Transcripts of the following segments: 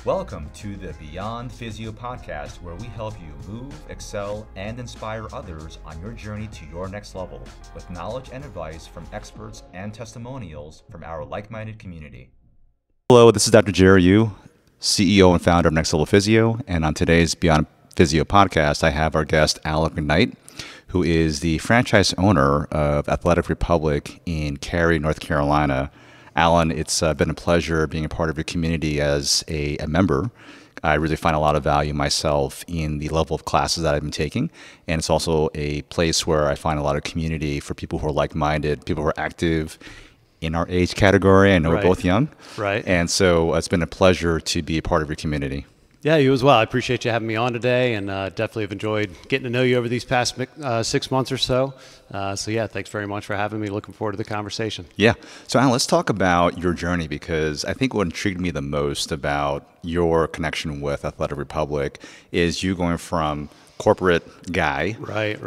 Welcome to the Beyond Physio podcast, where we help you move, excel, and inspire others on your journey to your next level with knowledge and advice from experts and testimonials from our like-minded community. Hello, this is Dr. Jerry Yu, CEO and founder of Next Level Physio, and on today's Beyond Physio podcast, I have our guest, Alan McKnight, who is the franchise owner of Athletic Republic in Cary, North Carolina. Alan, it's been a pleasure being a part of your community as a member. I really find a lot of value myself in the level of classes that I've been taking, and it's also a place where I find a lot of community for people who are like-minded, people who are active in our age category. I know we're both young. Right. And so it's been a pleasure to be a part of your community. Yeah, you as well. I appreciate you having me on today, and definitely have enjoyed getting to know you over these past 6 months or so. So yeah, thanks very much for having me. Looking forward to the conversation. Yeah. So Alan, let's talk about your journey, because I think what intrigued me the most about your connection with Athletic Republic is you going from corporate guy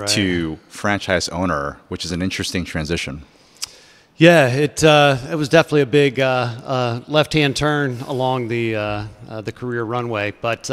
to franchise owner, which is an interesting transition. Yeah, it was definitely a big left-hand turn along the career runway. But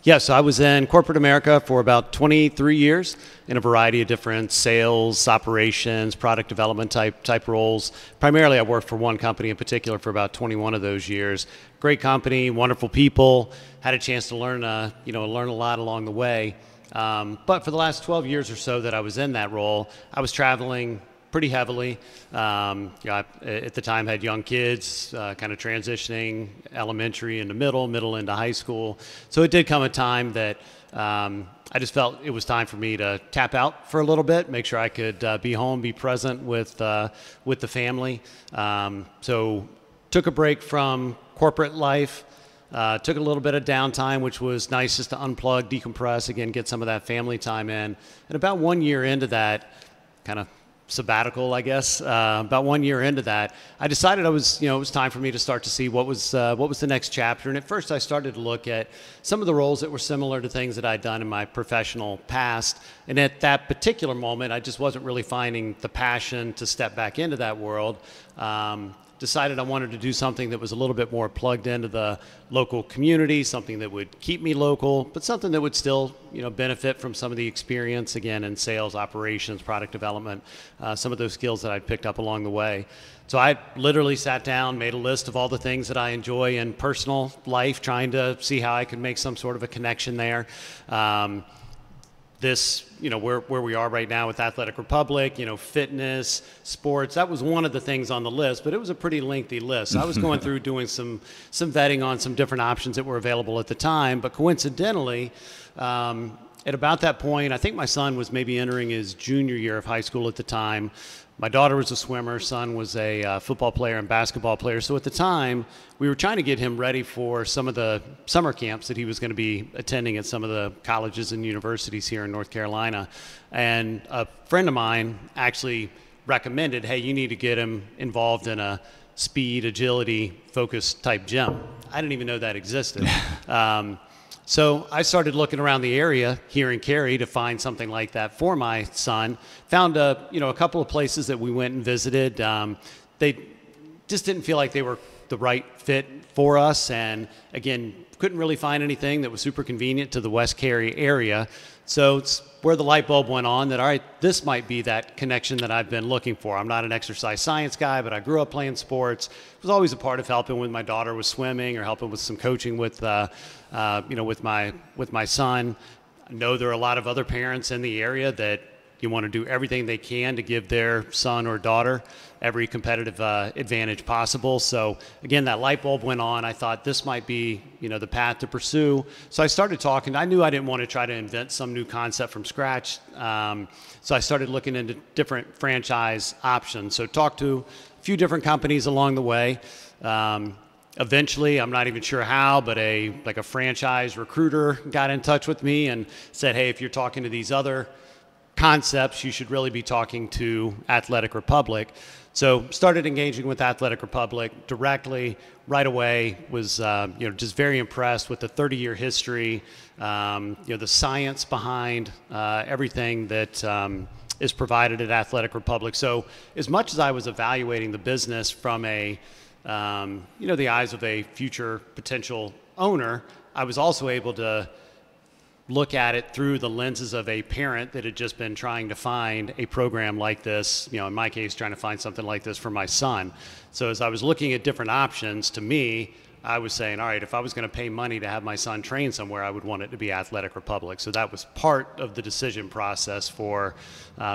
yeah, so I was in corporate America for about 23 years in a variety of different sales, operations, product development type roles. Primarily, I worked for one company in particular for about 21 of those years. Great company, wonderful people. Had a chance to learn a lot along the way. But for the last 12 years or so that I was in that role, I was traveling pretty heavily. I, at the time, had young kids, kind of transitioning elementary into middle into high school. So it did come a time that I just felt it was time for me to tap out for a little bit, make sure I could be home, be present with the family. So took a break from corporate life. Took a little bit of downtime, which was nice, just to unplug, decompress, again, get some of that family time in. And about 1 year into that, kind of sabbatical, I guess. About 1 year into that, I decided it was time for me to start to see what was the next chapter. And at first, I started to look at some of the roles that were similar to things that I'd done in my professional past. And at that particular moment, I just wasn't really finding the passion to step back into that world. Decided I wanted to do something that was a little bit more plugged into the local community, something that would keep me local, but something that would still, benefit from some of the experience, again, in sales, operations, product development, some of those skills that I'd picked up along the way. So I literally sat down, made a list of all the things that I enjoy in personal life, trying to see how I could make some sort of a connection there. Where we are right now with Athletic Republic, fitness, sports, that was one of the things on the list, but it was a pretty lengthy list. So I was going through doing some vetting on some different options that were available at the time, but coincidentally, at about that point, I think my son was maybe entering his junior year of high school at the time. My daughter was a swimmer, son was a football player and basketball player. So at the time, we were trying to get him ready for some of the summer camps that he was going to be attending at some of the colleges and universities here in North Carolina. And a friend of mine actually recommended, hey, you need to get him involved in a speed, agility, focused type gym. I didn't even know that existed. So I started looking around the area here in Cary to find something like that for my son. Found a couple of places that we went and visited. They just didn't feel like they were the right fit for us, and again, couldn't really find anything that was super convenient to the West Cary area. So it's where the light bulb went on that, all right, this might be that connection that I've been looking for. I'm not an exercise science guy, but I grew up playing sports. Was always a part of helping when my daughter was swimming or helping with some coaching with my son. I know there are a lot of other parents in the area that you want to do everything they can to give their son or daughter every competitive advantage possible. So again, that light bulb went on. I thought this might be, the path to pursue. So I started talking. I knew I didn't want to try to invent some new concept from scratch. So I started looking into different franchise options. So talked to a few different companies along the way. Eventually, I'm not even sure how, but a franchise recruiter got in touch with me and said, hey, if you're talking to these other concepts, you should really be talking to Athletic Republic. So started engaging with Athletic Republic directly right away. Was just very impressed with the 30-year history, the science behind everything that is provided at Athletic Republic. So as much as I was evaluating the business from the eyes of a future potential owner, I was also able to look at it through the lenses of a parent that had just been trying to find a program like this, in my case, trying to find something like this for my son. So as I was looking at different options, to me, I was saying, all right, if I was going to pay money to have my son train somewhere, I would want it to be Athletic Republic. So that was part of the decision process for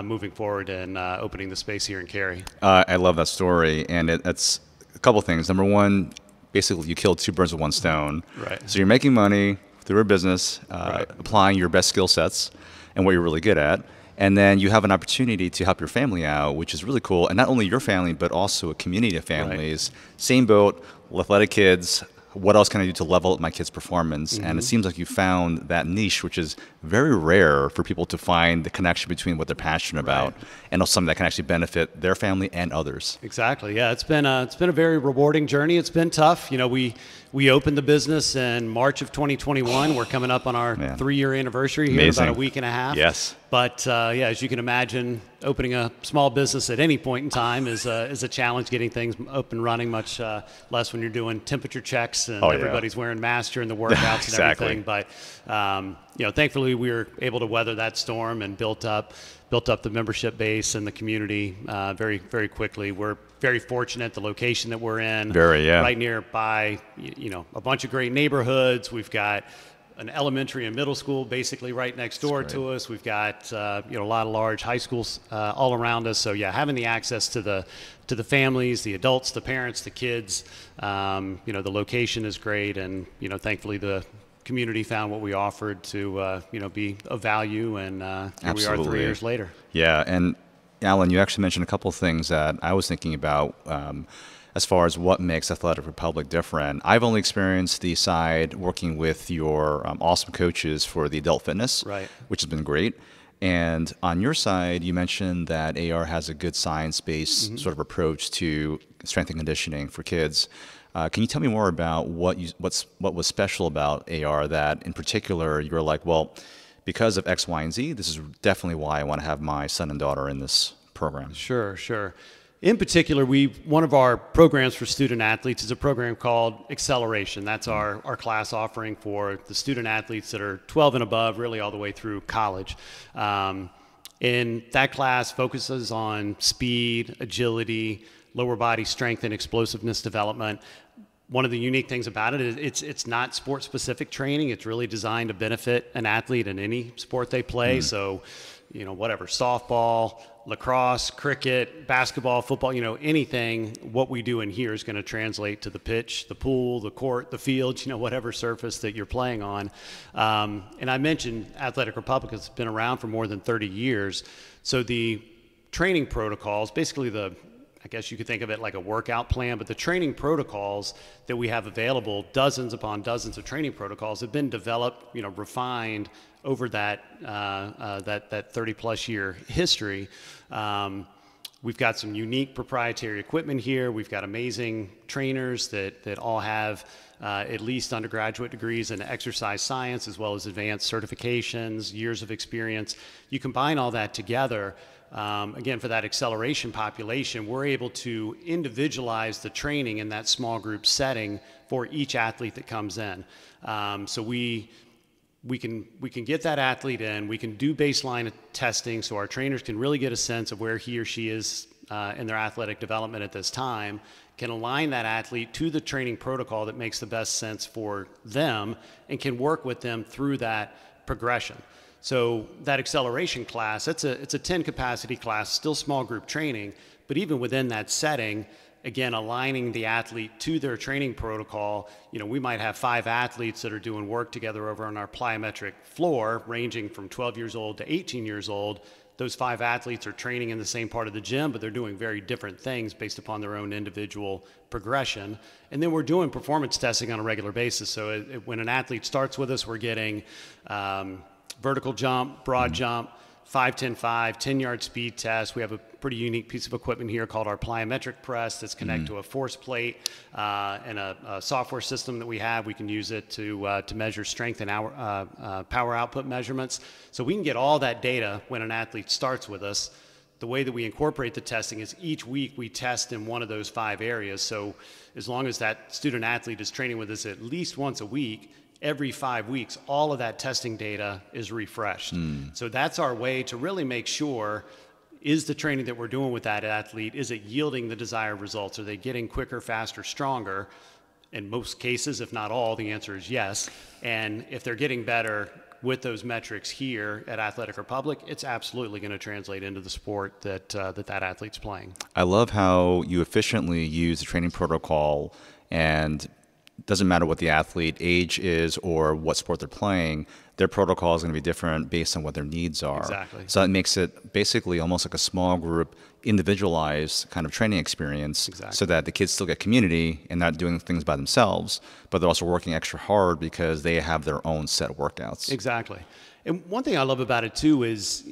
moving forward and opening the space here in Cary. I love that story, and it's a couple things. Number one, basically you killed two birds with one stone. Right. So you're making money through a business, Right. applying your best skill sets and what you're really good at. And then you have an opportunity to help your family out, which is really cool. And not only your family, but also a community of families. Right. Same boat, athletic kids. What else can I do to level up my kids' performance? Mm-hmm. And it seems like you found that niche, which is very rare for people to find the connection between what they're passionate about and also something that can actually benefit their family and others. Exactly. Yeah, it's been a very rewarding journey. It's been tough. We opened the business in March of 2021. We're coming up on our 3-year anniversary here in about a week and a half. Yes. But as you can imagine, opening a small business at any point in time is a challenge. Getting things up and running, much less when you're doing temperature checks and everybody's wearing masks during the workouts Exactly. and everything. But thankfully we were able to weather that storm and built up the membership base and the community very, very quickly. We're very fortunate the location that we're in, right nearby, a bunch of great neighborhoods. We've got an elementary and middle school basically right next door to us. We've got a lot of large high schools all around us. So having the access to the families, the adults, the parents, the kids, the location is great, and thankfully the community found what we offered to be of value, and here we are 3 years later. Yeah, and Alan, you actually mentioned a couple of things that I was thinking about as far as what makes Athletic Republic different. I've only experienced the side working with your awesome coaches for the adult fitness, which has been great. And on your side, you mentioned that AR has a good science-based sort of approach to strength and conditioning for kids. Can you tell me more about what was special about AR that, in particular, you're like, well, because of X, Y, and Z, this is definitely why I want to have my son and daughter in this program? Sure. In particular, one of our programs for student athletes is a program called Acceleration. That's our class offering for the student athletes that are 12 and above, really all the way through college. And that class focuses on speed, agility, lower body strength, and explosiveness development. One of the unique things about it is it's not sport-specific training. It's really designed to benefit an athlete in any sport they play. So, whatever, softball, lacrosse, cricket, basketball, football, anything, what we do in here is going to translate to the pitch, the pool, the court, the field, whatever surface that you're playing on. And I mentioned Athletic Republic has been around for more than 30 years. So the training protocols, basically I guess you could think of it like a workout plan, but the training protocols that we have available, dozens upon dozens of training protocols, have been developed, refined over that 30-plus year history. We've got some unique proprietary equipment here. We've got amazing trainers that all have at least undergraduate degrees in exercise science, as well as advanced certifications, years of experience. You combine all that together. Again, for that acceleration population, we're able to individualize the training in that small group setting for each athlete that comes in. So we can get that athlete in, we can do baseline testing so our trainers can really get a sense of where he or she is in their athletic development at this time, can align that athlete to the training protocol that makes the best sense for them, and can work with them through that progression. So that acceleration class, it's a 10 capacity class, still small group training, but even within that setting, again, aligning the athlete to their training protocol. We might have 5 athletes that are doing work together over on our plyometric floor, ranging from 12 years old to 18 years old. Those 5 athletes are training in the same part of the gym, but they're doing very different things based upon their own individual progression. And then we're doing performance testing on a regular basis. So when an athlete starts with us, we're getting vertical jump, broad jump, 5-10-5, 10-yard speed test. We have a pretty unique piece of equipment here called our plyometric press that's connected to a force plate and a software system that we have. We can use it to measure strength and power output measurements. So we can get all that data when an athlete starts with us, the way that we incorporate the testing is each week we test in one of those 5 areas. So as long as that student athlete is training with us at least once a week, every 5 weeks, all of that testing data is refreshed. So that's our way to really make sure, is the training that we're doing with that athlete, is it yielding the desired results? Are they getting quicker, faster, stronger? In most cases, if not all, the answer is yes. And if they're getting better with those metrics here at Athletic Republic, it's absolutely going to translate into the sport that that athlete's playing. I love how you efficiently use the training protocol, and it doesn't matter what the athlete age is or what sport they're playing, their protocol is going to be different based on what their needs are. Exactly. So it makes it basically almost like a small group, individualized kind of training experience. Exactly. So that the kids still get community and not doing things by themselves, but they're also working extra hard because they have their own set of workouts. Exactly. And one thing I love about it too is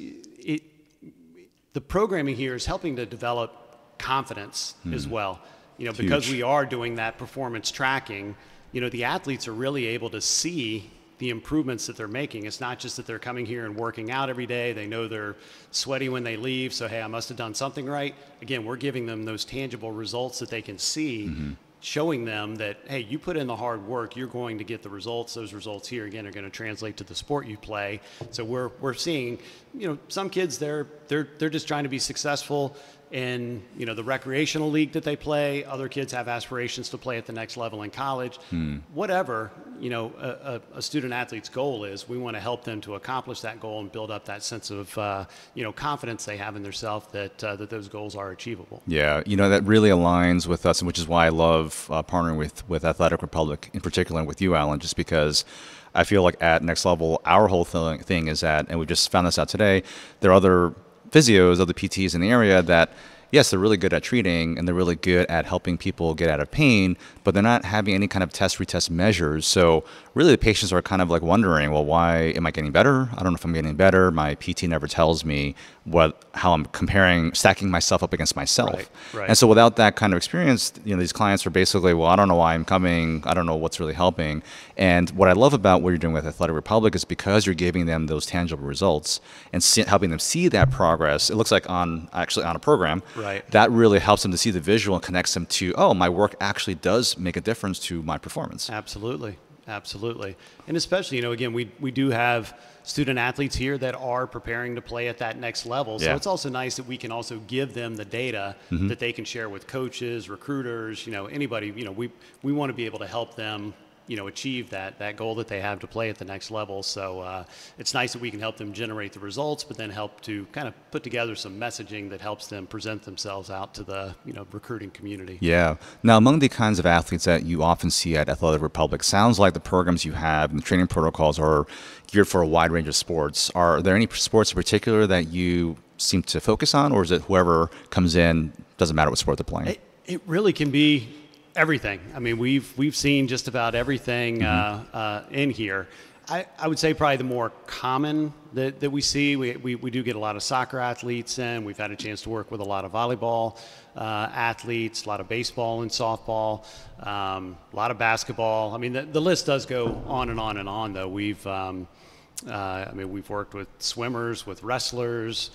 the programming here is helping to develop confidence as well. You know, because Huge. we are doing that performance tracking, you know, the athletes are really able to see the improvements that they're making. It's not just that they're coming here and working out every day. They know they're sweaty when they leave, so hey, I must have done something right. Again, we're giving them those tangible results that they can see, showing them that, hey, you put in the hard work, you're going to get the results. Those results here, again, are going to translate to the sport you play. So we're seeing, you know, some kids, they're just trying to be successful in, you know, the recreational league that they play. Other kids have aspirations to play at the next level in college. Whatever, you know, a student athlete's goal is, we want to help them to accomplish that goal and build up that sense of, you know, confidence they have in themselves that those goals are achievable. Yeah, you know, that really aligns with us, and which is why I love partnering with Athletic Republic, in particular, and with you, Alan, just because I feel like at Next Level, our whole thing is that, and we just found this out today, there are other physios, other PTs in the area that, yes, they're really good at treating and they're really good at helping people get out of pain, but they're not having any kind of retest measures. So really the patients are kind of like wondering, well, why am I getting better? I don't know if I'm getting better. My PT never tells me how I'm stacking myself up against myself. Right. And so without that kind of experience, you know, these clients are basically, well, I don't know why I'm coming. I don't know what's really helping. And what I love about what you're doing with Athletic Republic is because you're giving them those tangible results and helping them see that progress. It looks like on a program. Right. That really helps them to see the visual and connects them to, oh, my work actually does make a difference to my performance. Absolutely. Absolutely. And especially, you know, again, we do have student athletes here that are preparing to play at that next level. So Yeah. it's also nice that we can also give them the data that they can share with coaches, recruiters, you know, anybody. You know, we want to be able to help them, you know, achieve that goal that they have to play at the next level. So it's nice that we can help them generate the results, but then help to kind of put together some messaging that helps them present themselves out to the, you know, recruiting community. Yeah. Now, among the kinds of athletes that you often see at Athletic Republic, sounds like the programs you have and the training protocols are geared for a wide range of sports. Are there any sports in particular that you seem to focus on, or is it whoever comes in, doesn't matter what sport they're playing? It really can be everything. I mean, we've seen just about everything in here. I would say probably the more common that we see, we do get a lot of soccer athletes in. We've had a chance to work with a lot of volleyball athletes, a lot of baseball and softball, a lot of basketball. I mean, the list does go on and on and on, though. We've worked with swimmers, with wrestlers.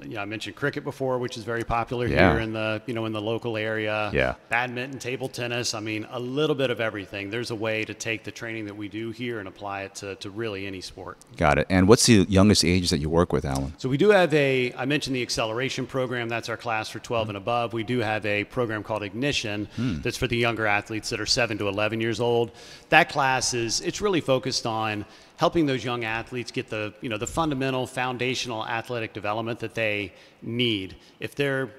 Yeah, I mentioned cricket before, which is very popular here in the, you know, in the local area. Yeah. Badminton, table tennis. I mean, a little bit of everything. There's a way to take the training that we do here and apply it to really any sport. Got it. And what's the youngest age that you work with, Alan? So we do have I mentioned the acceleration program. That's our class for 12 and above. We do have a program called Ignition that's for the younger athletes that are 7 to 11 years old. That class it's really focused on helping those young athletes get the, you know, the fundamental foundational athletic development that they need. If they're,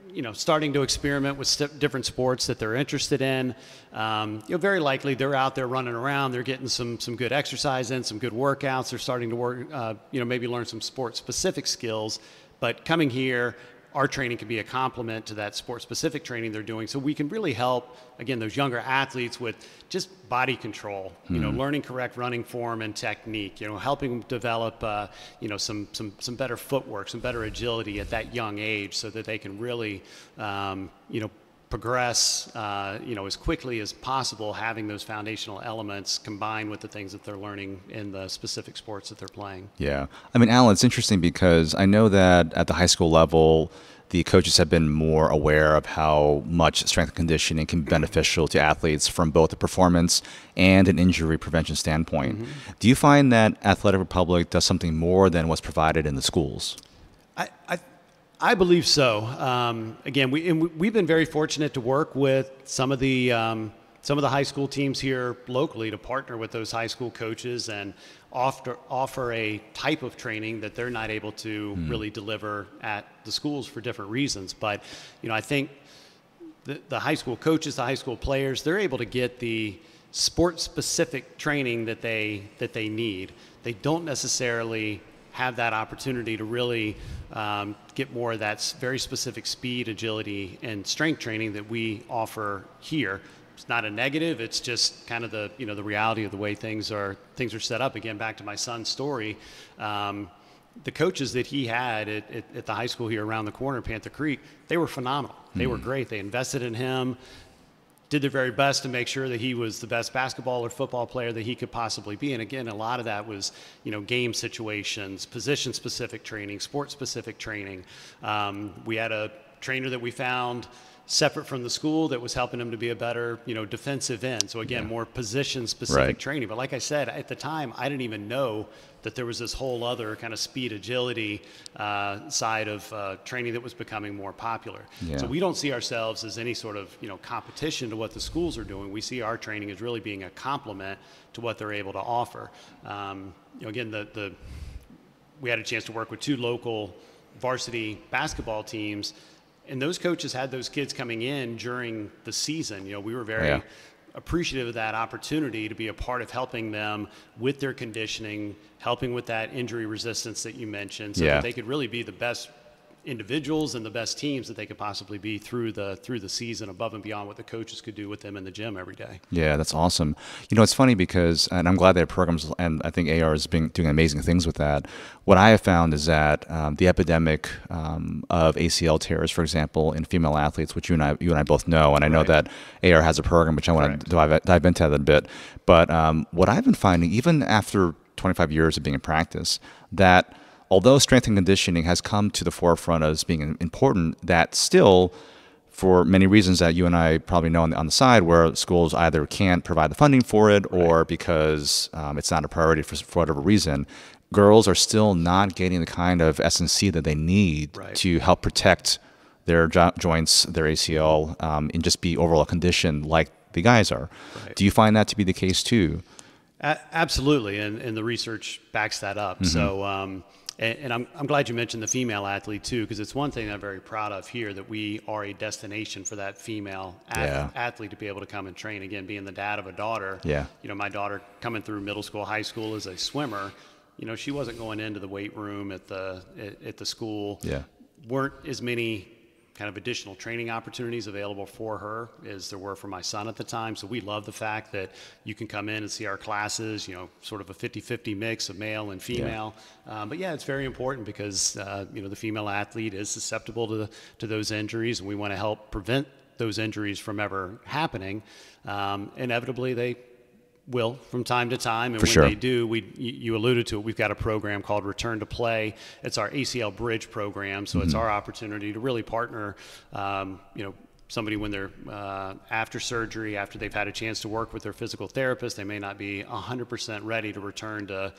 you know, starting to experiment with different sports that they're interested in, you know, very likely they're out there running around, they're getting some good exercise in, some good workouts, they're starting to work, you know, maybe learn some sport-specific skills, but coming here, our training can be a complement to that sport-specific training they're doing. So we can really help, again, those younger athletes with just body control, you know, learning correct running form and technique, you know, helping them develop, you know, some better footwork, some better agility at that young age so that they can really, you know, progress, as quickly as possible, having those foundational elements combined with the things that they're learning in the specific sports that they're playing. Yeah. I mean, Alan, it's interesting because I know that at the high school level, the coaches have been more aware of how much strength and conditioning can be beneficial to athletes from both a performance and an injury prevention standpoint. Mm-hmm. Do you find that Athletic Republic does something more than what's provided in the schools? I believe so. Again, we've been very fortunate to work with some of the high school teams here locally to partner with those high school coaches and offer a type of training that they're not able to really deliver at the schools for different reasons. But I think the high school coaches, the high school players, they're able to get the sport-specific training that they need. They don't necessarily have that opportunity to really get more of that very specific speed, agility, and strength training that we offer here. It's not a negative. It's just kind of the the reality of the way things are set up. Again, back to my son's story, the coaches that he had at the high school here around the corner in Panther Creek, they were phenomenal. They were great. They invested in him, did their very best to make sure that he was the best basketball or football player that he could possibly be. And again, a lot of that was, game situations, position-specific training, sport-specific training. We had a trainer that we found separate from the school that was helping him to be a better, defensive end. So again, more position-specific training. But like I said, at the time, I didn't even know that there was this whole other kind of speed agility side of training that was becoming more popular. Yeah. So we don't see ourselves as any sort of competition to what the schools are doing. We see our training as really being a complement to what they're able to offer. Again, we had a chance to work with 2 local varsity basketball teams, and those coaches had those kids coming in during the season. We were very appreciative of that opportunity to be a part of helping them with their conditioning, helping with that injury resistance that you mentioned, so that they could really be the best individuals and the best teams that they could possibly be through the season, above and beyond what the coaches could do with them in the gym every day. Yeah, that's awesome. It's funny because, and I'm glad they have programs, and I think AR is doing amazing things with that. What I have found is that the epidemic of ACL tears, for example, in female athletes, which you and I both know, and I know that AR has a program, which I want to dive into that a bit. But what I've been finding, even after 25 years of being in practice, that although strength and conditioning has come to the forefront as being important, that still, for many reasons that you and I probably know on the side, where schools either can't provide the funding for it or because it's not a priority for whatever reason, girls are still not getting the kind of S&C that they need to help protect their joints, their ACL, and just be overall conditioned like the guys are. Do you find that to be the case too? Absolutely, and the research backs that up. So. And I'm glad you mentioned the female athlete too, because it's one thing that I'm very proud of here, that we are a destination for that female athlete to be able to come and train. Again, being the dad of a daughter, my daughter coming through middle school, high school as a swimmer, she wasn't going into the weight room at the school. Weren't as many kind of additional training opportunities available for her as there were for my son at the time. So we love the fact that you can come in and see our classes, sort of a 50-50 mix of male and female. But it's very important because, the female athlete is susceptible to those injuries, and we want to help prevent those injuries from ever happening. Inevitably, they will from time to time, and when they do, you alluded to it, we've got a program called Return to Play. It's our ACL Bridge program, so it's our opportunity to really partner, somebody when they're after surgery, after they've had a chance to work with their physical therapist, they may not be 100% ready to return to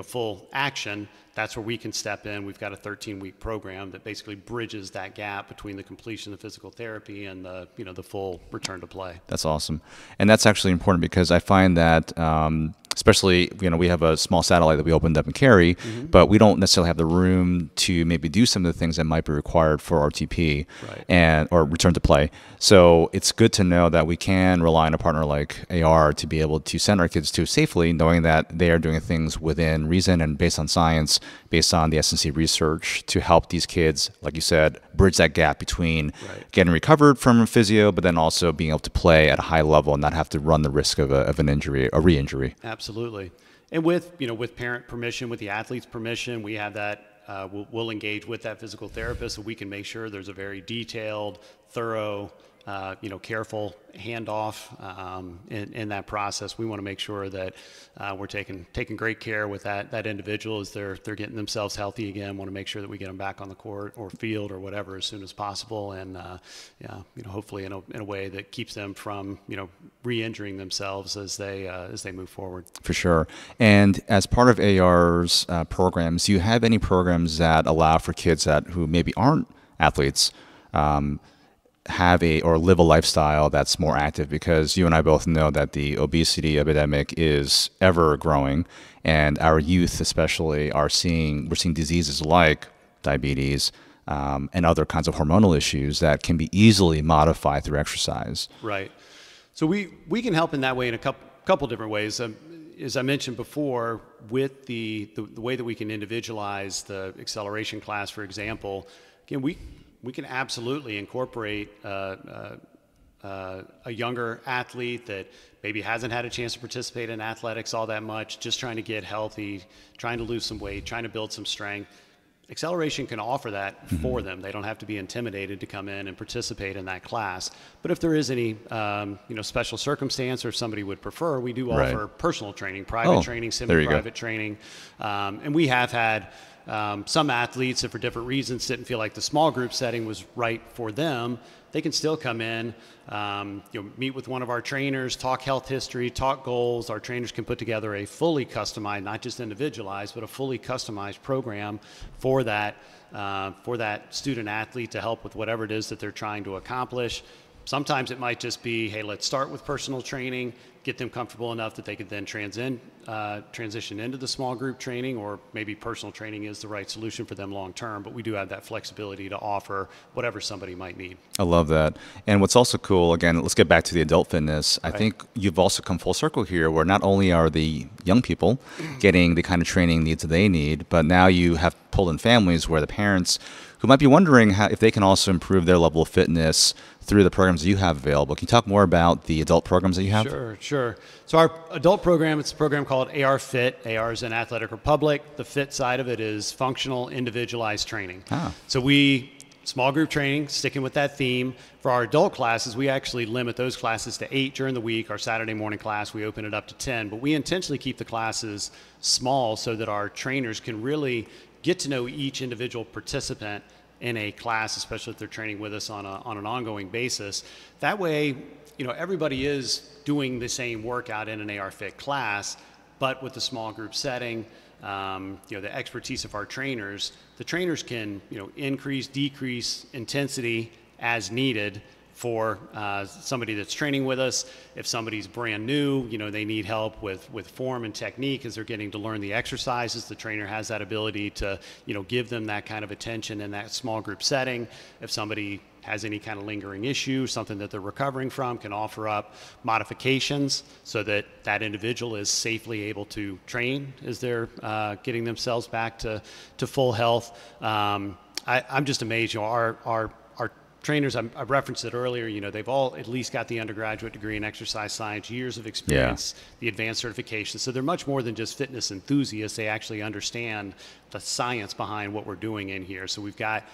full action. That's where we can step in. We've got a 13-week program that basically bridges that gap between the completion of physical therapy and the full return to play. That's awesome, and that's actually important because I find that especially, we have a small satellite that we opened up in Cary, but we don't necessarily have the room to maybe do some of the things that might be required for RTP or return to play. So it's good to know that we can rely on a partner like AR to be able to send our kids to safely, knowing that they are doing things within reason and based on science, based on the S&C research, to help these kids, like you said, bridge that gap between getting recovered from physio, but then also being able to play at a high level and not have to run the risk of an injury, a re-injury. Absolutely. And with parent permission, with the athlete's permission, we have that, we'll engage with that physical therapist so we can make sure there's a very detailed, thorough careful handoff in that process. We want to make sure that we're taking great care with that individual as they're getting themselves healthy again. Want to make sure that we get them back on the court or field or whatever as soon as possible, and hopefully in a way that keeps them from re-injuring themselves as they move forward. For sure. And as part of AR's programs, do you have any programs that allow for kids who maybe aren't athletes have or live a lifestyle that's more active? Because you and I both know that the obesity epidemic is ever growing, and our youth especially we're seeing diseases like diabetes and other kinds of hormonal issues that can be easily modified through exercise. Right. So we can help in that way in a couple different ways. As I mentioned before, with the way that we can individualize the acceleration class, for example, again, we can absolutely incorporate a younger athlete that maybe hasn't had a chance to participate in athletics all that much, just trying to get healthy, trying to lose some weight, trying to build some strength. Acceleration can offer that for them. They don't have to be intimidated to come in and participate in that class. But if there is any special circumstance, or if somebody would prefer, we do offer personal training, private training, semi-private training. And we have had some athletes that for different reasons didn't feel like the small group setting was right for them. They can still come in, meet with one of our trainers, talk health history, talk goals. Our trainers can put together a fully customized, not just individualized, but a fully customized program for that student athlete to help with whatever it is that they're trying to accomplish. Sometimes it might just be, hey, let's start with personal training, get them comfortable enough that they could then transition into the small group training, or maybe personal training is the right solution for them long term. But we do have that flexibility to offer whatever somebody might need. I love that. And what's also cool, again, let's get back to the adult fitness. I think you've also come full circle here, where not only are the young people getting the kind of training needs that they need, but now you have pulled in families where the parents who might be wondering if they can also improve their level of fitness through the programs that you have available. Can you talk more about the adult programs that you have? Sure. So our adult program, it's a program called AR Fit. AR is in Athletic Republic. The fit side of it is functional individualized training. So small group training, sticking with that theme. For our adult classes, we actually limit those classes to 8 during the week. Our Saturday morning class, we open it up to 10. But we intentionally keep the classes small so that our trainers can really get to know each individual participant in a class, especially if they're training with us on an ongoing basis. That way, everybody is doing the same workout in an AR Fit class, but with the small group setting, the expertise of our trainers, the trainers can, increase, decrease intensity as needed for somebody that's training with us. If somebody's brand new, they need help with form and technique as they're getting to learn the exercises. The trainer has that ability to, give them that kind of attention in that small group setting. If somebody has any kind of lingering issue, something that they're recovering from, can offer up modifications so that that individual is safely able to train as they're getting themselves back to full health. I'm just amazed, our trainers, I referenced it earlier, they've all at least got the undergraduate degree in exercise science, years of experience, the advanced certification. So they're much more than just fitness enthusiasts. They actually understand the science behind what we're doing in here. So we've got,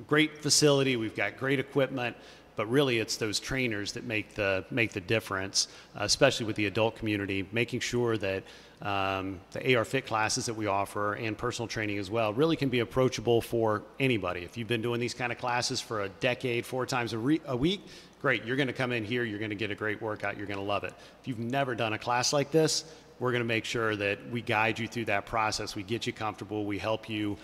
great facility, we've got great equipment, but really it's those trainers that make the difference, especially with the adult community, making sure that the AR Fit classes that we offer and personal training as well really can be approachable for anybody. If you've been doing these kind of classes for a decade, 4 times a week, great. You're going to come in here, you're going to get a great workout, you're going to love it. If you've never done a class like this, we're going to make sure that we guide you through that process. We get you comfortable, we help you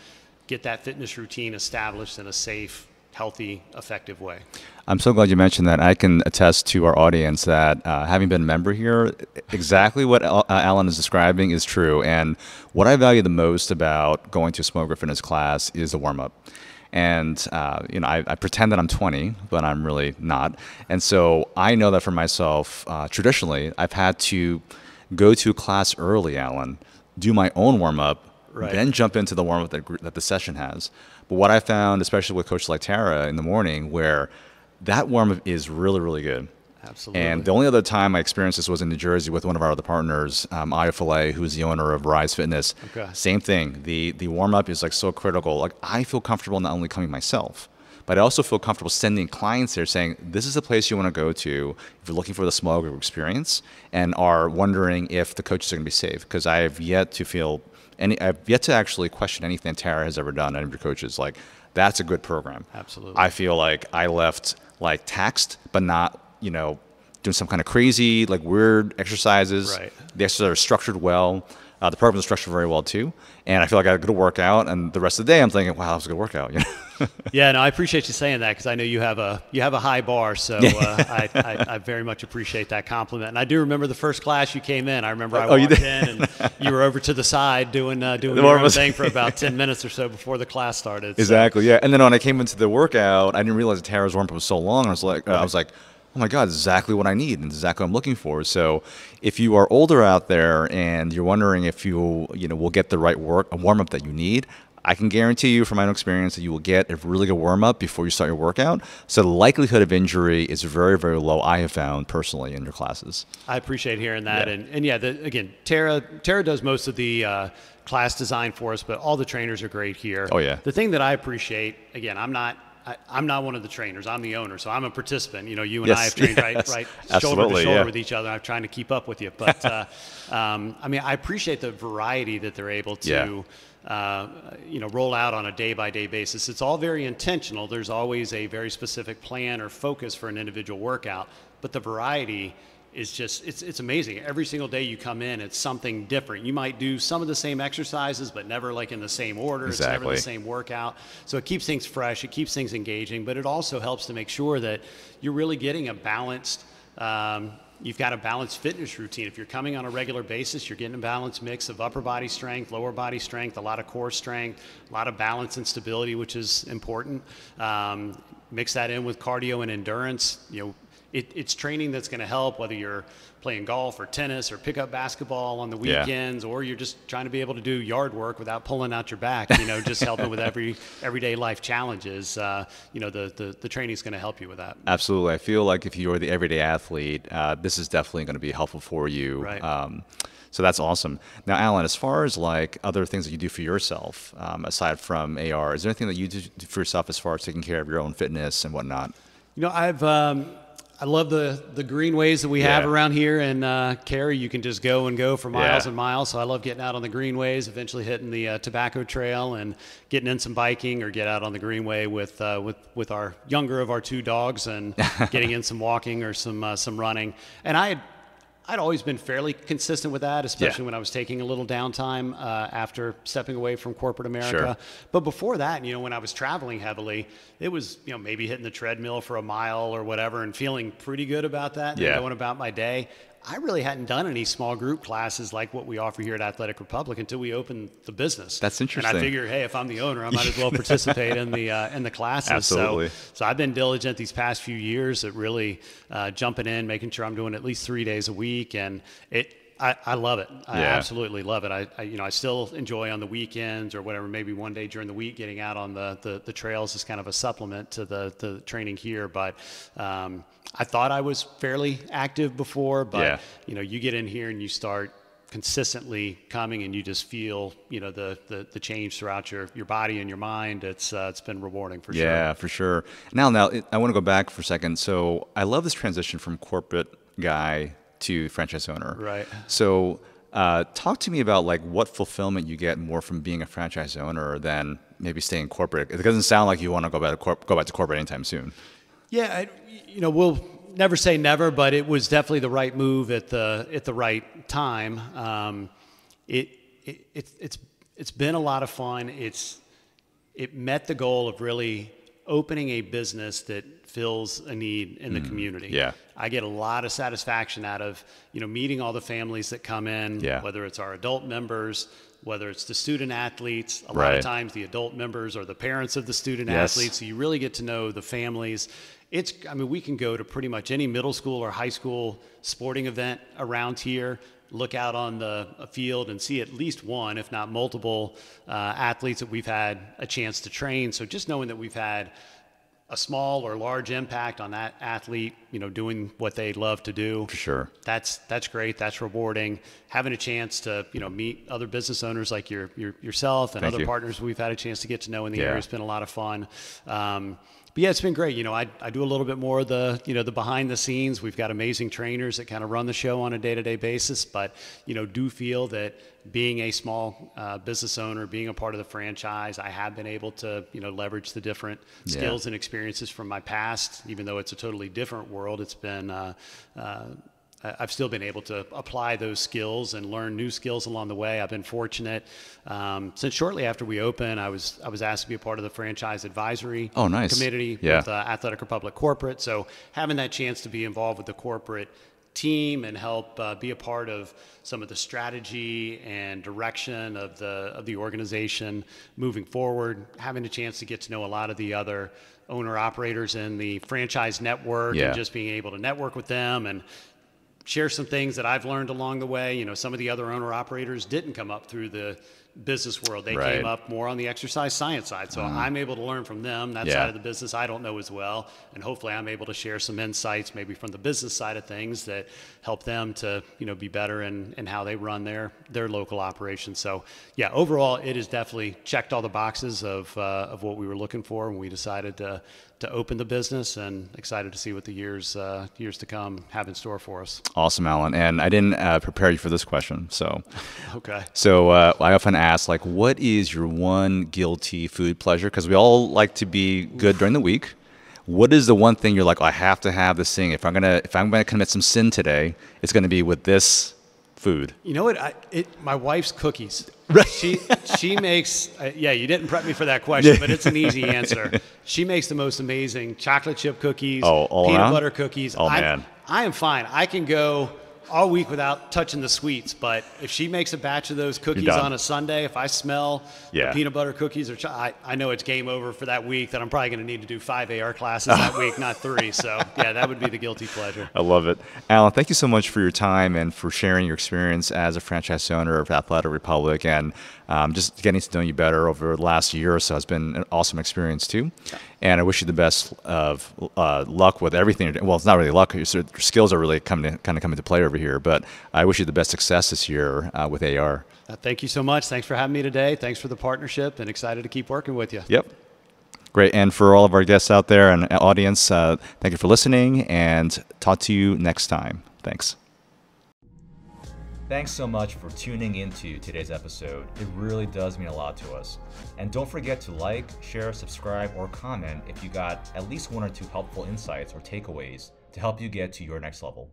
get that fitness routine established in a safe, healthy, effective way. I'm so glad you mentioned that. I can attest to our audience that having been a member here, exactly what Alan is describing is true. And what I value the most about going to a small group fitness class is the warm-up. And I pretend that I'm 20, but I'm really not. And so I know that for myself, traditionally, I've had to go to class early, Alan, do my own warm-up, then jump into the warm-up that the session has. But what I found, especially with Coach like Tara in the morning, where that warm-up is really, really good. Absolutely. And the only other time I experienced this was in New Jersey with one of our other partners, Aya Filet, who's the owner of Rise Fitness. Same thing. The warm-up is like so critical. Like I feel comfortable not only coming myself, but I also feel comfortable sending clients there saying, this is the place you want to go to if you're looking for the small group experience and are wondering if the coaches are going to be safe. Because I have yet to I've yet to actually question anything Tara has ever done, any of your coaches. Like, that's a good program. Absolutely. I feel like I left like taxed, but not, doing some kind of crazy, like weird exercises. Right. The exercises are structured well. The program is structured very well too. And I feel like I got a good workout, and the rest of the day I'm thinking, wow, that was a good workout. Yeah, no, I appreciate you saying that, because I know you have a high bar, so I very much appreciate that compliment. And I do remember the first class you came in. I remember I walked in, and you were over to the side doing your own thing for about 10 minutes or so before the class started. Exactly, yeah. And then when I came into the workout, I didn't realize that Tara's warm-up was so long. I was like, oh my God, this is exactly what I need, and this is exactly what I'm looking for. So if you are older out there and you're wondering if you will get the right warm-up that you need, I can guarantee you from my own experience that you will get a really good warm-up before you start your workout. So the likelihood of injury is very, very low, I have found personally in your classes. I appreciate hearing that. Yeah. Again, Tara does most of the class design for us, but all the trainers are great here. Oh, yeah. The thing that I appreciate, again, I'm not one of the trainers. I'm the owner, so I'm a participant. You and I have trained right shoulder to shoulder with each other. I'm trying to keep up with you. But, I appreciate the variety that they're able to roll out on a day-by-day basis. It's all very intentional. There's always a very specific plan or focus for an individual workout, but the variety is just, it's amazing. Every single day you come in, it's something different. You might do some of the same exercises, but never like in the same order. Exactly. It's never the same workout. So it keeps things fresh, it keeps things engaging, but it also helps to make sure that you're really getting a balanced, you've got a balanced fitness routine. If you're coming on a regular basis, you're getting a balanced mix of upper body strength, lower body strength, a lot of core strength, a lot of balance and stability, which is important. Mix that in with cardio and endurance. It's training that's going to help, whether you're playing golf or tennis or pick up basketball on the weekends, or you're just trying to be able to do yard work without pulling out your back, just helping with everyday life challenges. The training is going to help you with that. Absolutely. I feel like if you're the everyday athlete, this is definitely going to be helpful for you. Right. So that's awesome. Now, Alan, as far as like other things that you do for yourself, aside from AR, is there anything that you do for yourself as far as taking care of your own fitness and whatnot? I love the greenways that we have around here in Cary. You can just go and go for miles and miles. So I love getting out on the greenways, eventually hitting the tobacco trail and getting in some biking, or get out on the greenway with our younger of our two dogs and getting in some walking or some running. And I'd always been fairly consistent with that, especially when I was taking a little downtime after stepping away from corporate America. Sure. But before that, when I was traveling heavily, it was, maybe hitting the treadmill for a mile or whatever and feeling pretty good about that and going about my day. I really hadn't done any small group classes like what we offer here at Athletic Republic until we opened the business. That's interesting. And I figured, hey, if I'm the owner, I might as well participate in the classes. Absolutely. So I've been diligent these past few years at really jumping in, making sure I'm doing at least 3 days a week, and I love it. I absolutely love it. I still enjoy on the weekends or whatever, maybe one day during the week, getting out on the trails as kind of a supplement to the training here. But I thought I was fairly active before, but you get in here and you start consistently coming, and you just feel the change throughout your body and your mind. It's been rewarding for sure. Yeah, for sure. Now I want to go back for a second. So I love this transition from corporate guy to franchise owner. Right. So talk to me about like what fulfillment you get more from being a franchise owner than maybe staying corporate. It doesn't sound like you want to go back to corporate anytime soon. Yeah, we'll never say never, but it was definitely the right move at the right time. It's been a lot of fun. It met the goal of really opening a business that fills a need in the community. Yeah. I get a lot of satisfaction out of, meeting all the families that come in, whether it's our adult members, whether it's the student athletes. A lot of times the adult members are the parents of the student athletes. So you really get to know the families. We can go to pretty much any middle school or high school sporting event around here, look out on the field and see at least one, if not multiple, athletes that we've had a chance to train. So just knowing that we've had a small or large impact on that athlete, doing what they love to do. For sure. That's great. That's rewarding. Having a chance to, meet other business owners like yourself and other partners we've had a chance to get to know in the area. It's been a lot of fun. But yeah, it's been great. I do a little bit more of the, the behind the scenes. We've got amazing trainers that kind of run the show on a day-to-day basis, but, do feel that being a small business owner, being a part of the franchise, I have been able to, leverage the different skills and experiences from my past. Even though it's a totally different world, it's been, I've still been able to apply those skills and learn new skills along the way. I've been fortunate. Since shortly after we opened, I was asked to be a part of the franchise advisory committee with Athletic Republic Corporate. So having that chance to be involved with the corporate team and help be a part of some of the strategy and direction of the organization moving forward, having a chance to get to know a lot of the other owner operators in the franchise network and just being able to network with them and share some things that I've learned along the way. Some of the other owner operators didn't come up through the business world. They came up more on the exercise science side. So I'm able to learn from them, that side of the business I don't know as well. And hopefully I'm able to share some insights maybe from the business side of things that help them to, be better in how they run their local operations. So yeah, overall, it has definitely checked all the boxes of what we were looking for when we decided to open the business, and excited to see what the years to come have in store for us. Awesome, Alan. And I didn't prepare you for this question. So, okay. So I often ask, what is your one guilty food pleasure? Because we all like to be good during the week. What is the one thing you're like, I have to have this thing. If I'm gonna commit some sin today, it's gonna be with this food. You know what? My wife's cookies. She makes. You didn't prep me for that question, but it's an easy answer. She makes the most amazing chocolate chip cookies, peanut butter cookies. Oh man, I am fine. I can go all week without touching the sweets, but if she makes a batch of those cookies on a Sunday, if I smell the peanut butter cookies, I know it's game over for that week, that I'm probably going to need to do 5 AR classes that week, not 3. So yeah, that would be the guilty pleasure. I love it. Alan, thank you so much for your time and for sharing your experience as a franchise owner of Athletic Republic, and just getting to know you better over the last year or so has been an awesome experience too. And I wish you the best of luck with everything. Well, it's not really luck. Your skills are really coming into play over here. But I wish you the best success this year with AR. Thank you so much. Thanks for having me today. Thanks for the partnership, and excited to keep working with you. Yep. Great. And for all of our guests out there and audience, thank you for listening, and talk to you next time. Thanks. Thanks so much for tuning into today's episode. It really does mean a lot to us. And don't forget to like, share, subscribe, or comment if you got at least 1 or 2 helpful insights or takeaways to help you get to your next level.